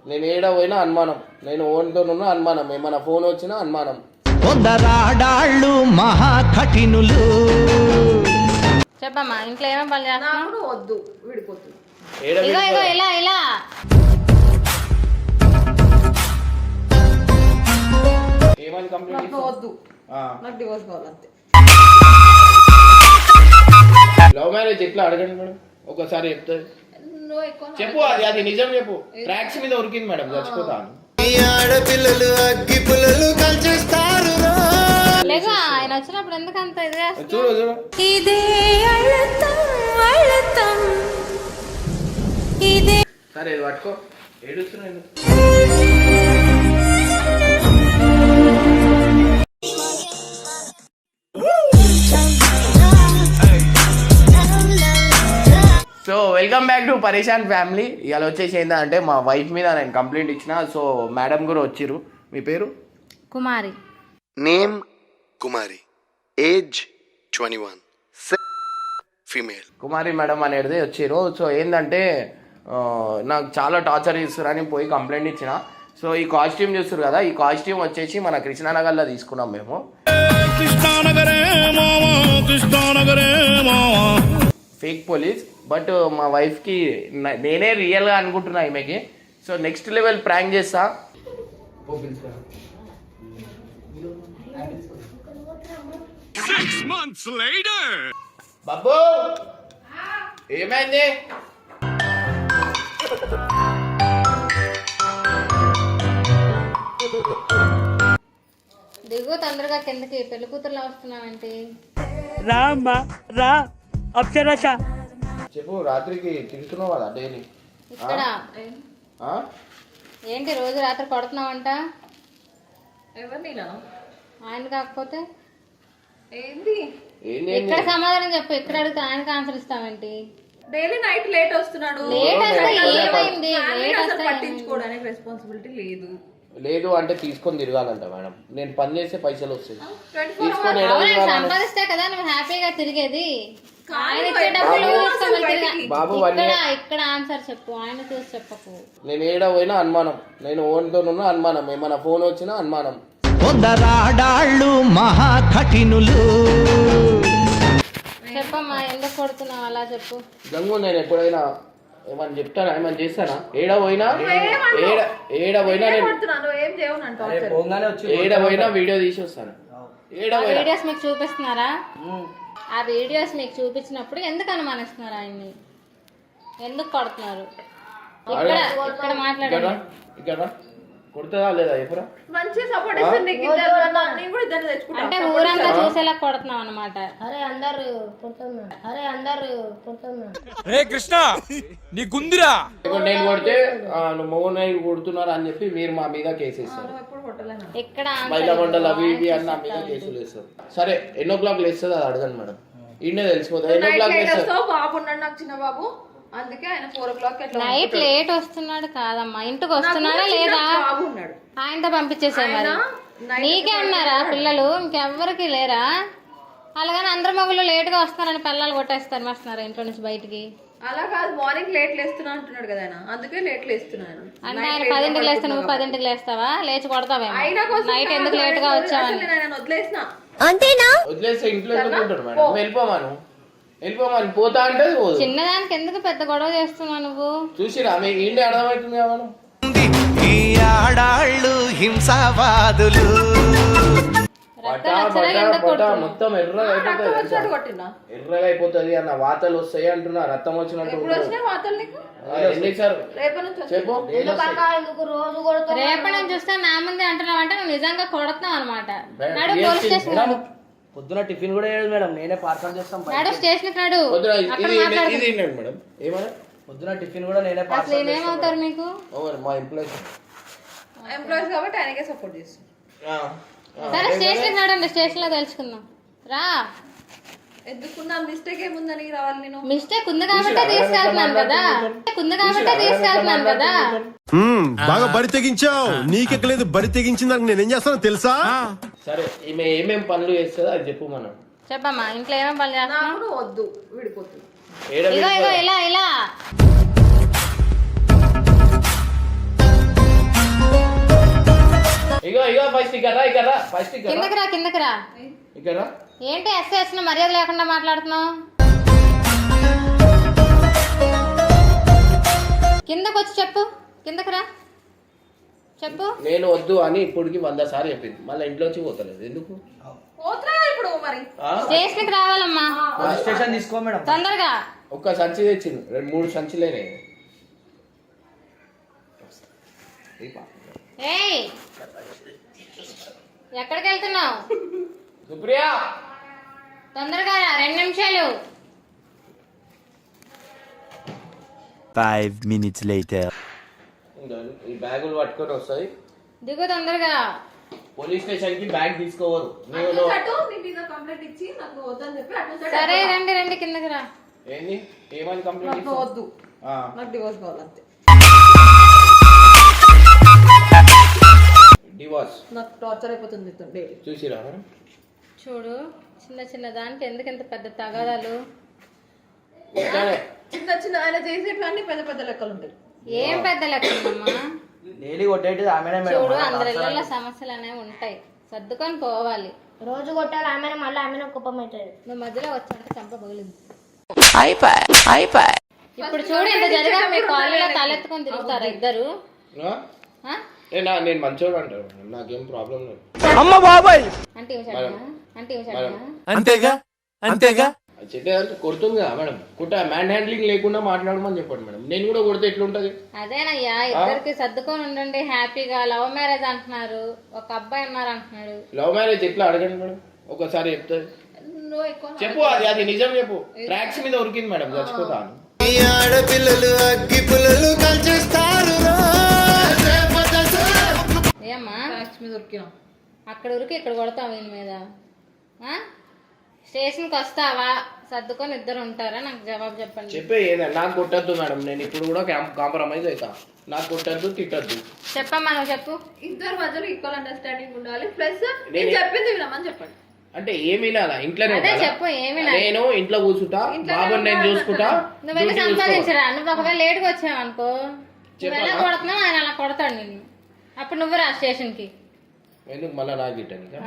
నేను ఏడ పోయినా అనుమానం. నేను ఓన్తోనున్నా అనుమానం. ఏమన్నా ఫోన్ వచ్చినా అనుమానం. కొందరాడాళ్ళు మహా కఠినులు. చెప్పమ్మా ఇంట్లో ఏమేమి పని చేస్తున్నావు? వద్దు విడిపోతుంది. ఇగో ఇగో ఇలా ఇలా ఏమని కంప్లైంట్ వద్దు, నాకు డివోర్స్ కావాలంతే. లవ్ మ్యారేజ్ ఎట్లా అడగండి మేడం, ఒకసారి చెప్తారు చెప్పు. అది నిజం చెప్పు. ట్రాక్స్ మీద ఉరికింది మేడం, చచ్చిపోతాను. ఆడపిల్లలు అగ్గి పుల్లలు కలిచేస్తారు. లేక ఆయన వచ్చినప్పుడు ఎందుకంత ఇది చూడు చూడు. సరే ఇది పట్టుకో. ఏడుస్తున్నాను. సో వెల్కమ్ బ్యాక్ టు పరేషాన్ ఫ్యామిలీ. ఇవాళ వచ్చేసి ఏంటంటే మా వైఫ్ మీద నేను కంప్లైంట్ ఇచ్చిన. సో మేడం కూడా వచ్చిర్రు. మీ పేరు? కుమారి. నేమ్ కుమారి, ఏజ్ 21, ఫీమేల్. కుమారి మేడం అనేది వచ్చిర్రు. సో ఏంటంటే నాకు చాలా టార్చర్ చేస్తున్నారని పోయి కంప్లైంట్ ఇచ్చిన. సో ఈ కాస్ట్యూమ్ చూస్తారు కదా, ఈ కాస్ట్యూమ్ వచ్చేసి మన కృష్ణానగర్లో తీసుకున్నాం మేము. ఫేక్ పోలీస్, బట్ మా వైఫ్కి నేనే రియల్గా అనుకుంటున్నా ఈమెకి. సో నెక్స్ట్ లెవెల్ ప్రాంక్ చేస్తా. బాబు ఏమైంది? దిగు తొందరగా కిందకి, పెళ్లి కూతురులా వస్తున్నావేంటి? రా అమ్మా రా, అప్సరస. చెప్పు. రాత్రికి తిరుగుతున్నావు కదా డైలీ ఇక్కడ ఏంటి రోజు రాత్రి కొడుతున్నావంట? ఎవరిని? ఆయన కాకపోతే ఏంది? ఇక్కడ సమాధానం చెప్పు. ఇక్కడ అడిగితే ఆయనకి ఆన్సర్ ఇస్తావేంటి? డైలీ నైట్ లేట్ వస్తున్నాడు. లేట్ వస్తే ఏమైంది? లేట్ వస్తే పట్టించుకోవడానికి రెస్పాన్సిబిలిటీ లేదు. లేదు అంటే తీసుకొని తిరగాలంట మేడం. నేను పని చేస్తే పైసలు వస్తాయి. సంపాదిస్తే కదా నువ్వు హ్యాపీగా తిరిగేది. ఆయన ఇచ్చే డబ్బులు బాబు ఇక్కడ ఆన్సర్ చెప్పు. ఆయన చూసి చెప్పకు. నేను ఏడ పోయినా అనుమానం. నేను ఓన్తోనున్నా అనుమానం. ఏమన్నా ఫోన్ వచ్చినా అనుమానం. కొందరాడాళ్ళు మహా కఠినులు. చెప్పమ్మా ఎందుకు కొడుతున్నావు అలా చెప్పు. గంగు నేను ఎప్పుడైనా ఏమన్నా చెప్తానా, ఏమన్నా చేస్తానా? ఏడ పోయినా వీడియో తీసి వస్తాను. వీడియోస్ మీకు చూపిస్తున్నారా? ఆ వీడియోస్ మీకు చూపించినప్పుడు ఎందుకు అనుమానిస్తున్నారు ఆయన్ని? ఎందుకు కొడుతున్నారు? ఇక్కడ మాట్లాడండి. ఇక్కడ కొడుతుందా లేదా ఎప్పుడా? అంటే ఊరంతా చూసేలా కొడుతున్నావు అనమాట. కృష్ణ నీకుందిరా. నేను కొడితే నువ్వు మౌన కొడుతున్నారు అని చెప్పి మీరు మా మీద కేసు వేస్తారు. ఇక్కడ బయట మంటలు అవి ఇవి అని నా మీద కేసులు వేస్తారు. సరే ఎన్నో క్లాక్ లేస్తుంది అది అడగండి మేడం. ఇండే తెలిసిపోతుంది. ఎన్నో క్లాక్ లేస్తారు. బాబు ఉన్నాడు నాకు, చిన్న బాబు. అందుకే ఆయన 4 o'clock నైట్ లేట్ వస్తున్నాడు కాదమ్మా, ఇంటికి వస్తున్నాడా లేదా? ఆయనతో పంపించేసా. మరి నీకే ఉన్నారా పిల్లలు? ఇంకెవ్వరికి లేరా? అలాగని అందరు మగలు లేట్ గా వస్తున్నారని పిల్లలు కొట్టేస్తారు వస్తున్నారా ఇంట్లో నుంచి బయటికి? అలా కాదు, మార్నింగ్ లేట్ లేస్తున్నా అంటున్నాడు కదా ఆయన, అందుకే లేట్ లేస్తున్నాను. అంటే ఆయన 10ంటికి లేస్తా, నువ్వు 10ంటికి లేస్తావా? లేచి కొడతావేమో. నైట్ ఎందుకు లేట్ గా వచ్చావని వదిలేసిన. అంతేనా? వదిలేస్తే ఇంట్లో ఎందుకుంటాడు మేడం? వెళ్ళిపోమాను పోతా అంటే చిన్నదానికి ఎందుకు పెద్ద గొడవ చేస్తున్నావు నువ్వు? చూసిరా మీకు ఇండి అర్థమవుతుంది కదా. ఈ ఆడాళ్ళు హింసావాదులు. మొత్తం ఎర్రగా అయిపోతుంది అన్న వాతలు వస్తాయి అంటున్నా. రక్తం వచ్చినట్టు చెప్పు. రేపటి నుంచి చూస్తే నా ముందే అంటున్నావు అంటే నువ్వు నిజంగా కొడుతున్నావు అనమాట. నాడు పోలీస్ స్టేషన్. పొద్దున టిఫిన్ కూడా వేయదు మేడం, నేనే పార్సల్ చేస్తాం. నాడు స్టేషన్ నాడు మేడం. ఏమన్నా పొద్దున టిఫిన్ కూడా నేనే అసలు ఏమవుతారు మీకు? మా ఎంప్లాయీస్ కాబట్టి ఆయనకే సపోర్ట్ చేస్తాం. సరే స్టేషన్ నాడండి, స్టేషన్ లో తెలుసుకుందాం రా. ఎందుకున్నా మిస్టేక్ ఏముందని రావాలి నేను? మిస్టేక్ ఉంది కాబట్టి తీసుకెళ్తున్నాను కదా. బాగా బరి తెగించావు. నీకెక్కలేదు, బరి తెగించిందానికి నేనేం చేస్తానో తెలుసా? సరే ఈమె ఏమేం పనులు చేస్తుందో అది చెప్పు. మనం చెప్పమ్మా ఇంట్లో ఏమేమి పనులు చేస్తున్నావు? వద్దు విడిపోతుంది. ఇగో ఇగో ఇలా ఇలా ఇగో ఫస్ట్ ఇక్కడ రా ఫస్ట్ కిందకి రా ఇక్కడ ఏంటి ఎస్ఐ వచ్చిన మర్యాద లేకుండా మాట్లాడుతున్నావు? కిందకి వచ్చి చెప్పు, కిందకి రా చెప్పు. నేను వద్దు అని ఇప్పటికి 100 సార్లు చెప్పింది, మళ్ళీ ఇంట్లో వచ్చి పోతలేదు ఎందుకు? పోతున్నా ఇప్పుడు మరి స్టేషన్ కి రావాలమ్మా, స్టేషన్ తీసుకో మేడం. తొందరగా. ఒక్క సంచి తెచ్చింది, 2-3 సంచులేనే. ఏయ్ ఎక్కడికి వెళ్తున్నావు? సుప్రియా తొందరగా రా, 2 నిమిషాలు. 5 minutes later. ఈ బ్యాగులు పట్టుకొని వస్తాయి. దిగు తొందరగా. పోలీస్ స్టేషన్ కి బ్యాగ్ తీసుకోవరు. నీ మీద కంప్లైంట్ ఇచ్చి నాకు వద్దని చెప్పి అటు సరే రండి కిందకి రా. ఏంది ఏమని కంప్లైంట్ నాకు వద్దు, నాకు డివోర్స్ కావాలంతే. డివోర్స్ నాకు టార్చర్ అయిపోతుంది డైలీ. చూసిరా మేడం? చూడు, చిన్న దానికి ఎందుకు ఇంత పెద్ద తగాదాలు? చిన్న ఆయన చేసేటివన్నీ పెద్ద పెద్ద లెక్కలు ఉంటాయి. ఏం పెద్ద లెక్కమ్మా? డైలీ కొట్టేది ఆమెనే చూడు, మేడం. అందరి ఇళ్ళలో సమస్యలు అనేవి ఉంటాయి, సర్దుకొని పోవాలి. రోజు కొట్టాలి ఆమె, మళ్ళీ ఆమె కుప్పం అవుతుంది. నువ్వు మధ్యలో వచ్చాక చంప పగిలింది. ఇప్పుడు చూడు, ఇంత జరిగా మీ కాలనీలో తలెత్తుకొని తిరుగుతారా ఇద్దరు? నేను మంచోడు అంటారు, నాకేం ప్రాబ్లం లేదు. అంటే ఇవి చెప్పనా? అంటే ఇవి చెప్పనా? అంతేగా చెట్టే కొడుతుంది కదా మేడం, మ్యాన్ హ్యాండ్లింగ్ లేకుండా మాట్లాడమని చెప్పండి మేడం. నేను కూడా కొడితే ఎట్లుంటది? అదేనయ్యా, ఇద్దరికి సర్దుకొని ఉండండి హ్యాపీగా. లవ్ మ్యారేజ్ అంటున్నారు, ఒక అబ్బాయి ఉన్నారు అంటున్నాడు. లవ్ మ్యారేజ్ ఎట్లా అడగండి మేడం, ఒకసారి చెప్తాది చెప్పు. అది నిజం చెప్పు. ట్రాక్స్ మీద ఉరికింది మేడం, చచ్చిపోతాను. ఈ ఆడపిల్లలు అగ్గి పుల్లలు కాల్చేస్తారు. ఏమ్మా ట్యాక్స్ మీద ఉరికినా అక్కడ ఉరికి ఇక్కడ కొడతావు వీని మీద? స్టేషన్కి వస్తావా? సర్దుకొని ఇద్దరు ఉంటారా? నాకు జవాబు చెప్పండి. చెప్పే ఏదైనా నాకు కొట్టద్దు మేడం, నేను ఇప్పుడు కూడా కాంప్రమైజ్ అవుతా. నాకు కొట్టద్దు, తిట్టద్దు. చెప్పమ్మా, నువ్వు చెప్పు. ఇద్దరు మధ్యలో ఈక్వల్ అండర్స్టాండింగ్ ఉండాలి. ప్లస్ నేను చెప్పింది వినమని చెప్పండి. అంటే ఏమి వినాలా? ఇంట్లోనే అదే ఉండాలా? చెప్పు, ఏమి నేను ఇంట్లో కూర్చుంటా, బాబుని నేను చూసుకుంటా. నువ్వు వెళ్ళి సంపాదించరా? నువ్వు ఒకవేళ లేట్గా వచ్చావు అనుకో, నువ్వు ఎలా కొడుతున్నావు, ఆయన అలా కొడతాడు నిన్ను. అప్పుడు నువ్వు రా స్టేషన్కి. ఎందుకు మళ్ళీ నాకు తిట్టాను?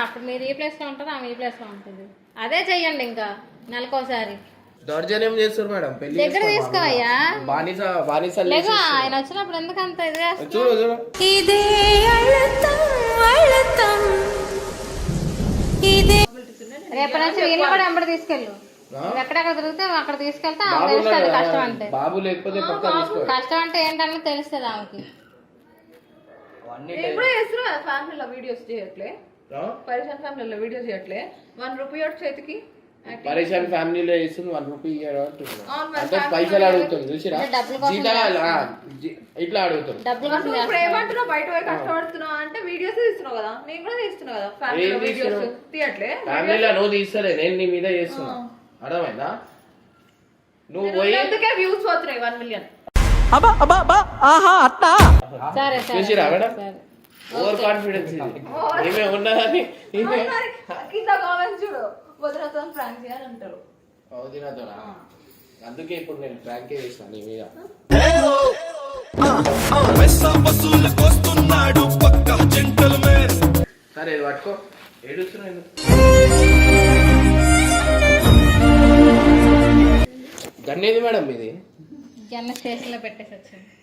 అప్పుడు మీరు ఈ ప్లేస్ లో ఉంటారు, ఆమె ఈ ప్లేస్ లో ఉంటుంది. అదే చెయ్యండి, ఇంకా నెలకోసారి. దౌర్జన్యం చేస్తారు మేడం. పెళ్లి దగ్గర తీసుకోవయ్యా. బానిస లేక ఆయన వచ్చినప్పుడు ఎందుకు అంత ఇది చేస్తున్నావు? చూడు రేపటి నుంచి వీళ్ళు కూడా వెంబడి తీసుకెళ్ళు. నువ్వు ఎక్కడెక్కడ తిరిగితే అక్కడ తీసుకెళ్తే ఆమె తెలుస్తుంది కష్టం అంటే. బాబు లేకపోతే పక్కా తీసుకో. కష్టం అంటే ఏంటని తెలుస్తుంది ఆమెకి. నేను కూడా చేస్తున్నా కదా, ఫ్యామిలీలో వీడియోస్ చేయట్లే, పరిశాన్ ఫ్యామిలీలో వీడియోస్ చేయట్లే. 1 రూపాయి చేతికి పరేషాన్ ఫ్యామిలీలో వేస్తుంది 1 రూపీ అంటే పైసలు అడుగుతుంది. చూసిరా ఇట్లా అడుగుతుంది. డబ్బులు కోసం ఇప్పుడు ఏమంటున్నావు? బయట పోయి కష్టపడుతున్నావు అంటే వీడియోస్ తీస్తున్నావు కదా, నేను కూడా తీస్తున్నా కదా. ఫ్యామిలీలో వీడియోస్ తీయట్లే. ఫ్యామిలీలో నువ్వు తీస్తలే, నేను నీ మీద చేస్తున్నా. అర్థమైందా? నువ్వు పోయి అందుకే వ్యూస్ పోతున్నాయి 1 మిలియన్. సరే చూసిరా మేడం? సరే. ఓవర్ కాన్ఫిడెన్స్ ఏమే ఉన్నదని కింద కామెంట్స్ చూడు, వదిలేతో ప్రాంక్ చేయాలి అంటారు. అవుదినాతోనా? అందుకే ఇప్పుడు నేను ప్రాంకే చేస్తాను నీ మీద. సరే ఇది పట్టుకో. ఏడుస్తున్నావు? గన్నేది మేడం ఇది? జన్న స్టేషన్ లో పెట్టేసి వచ్చాను.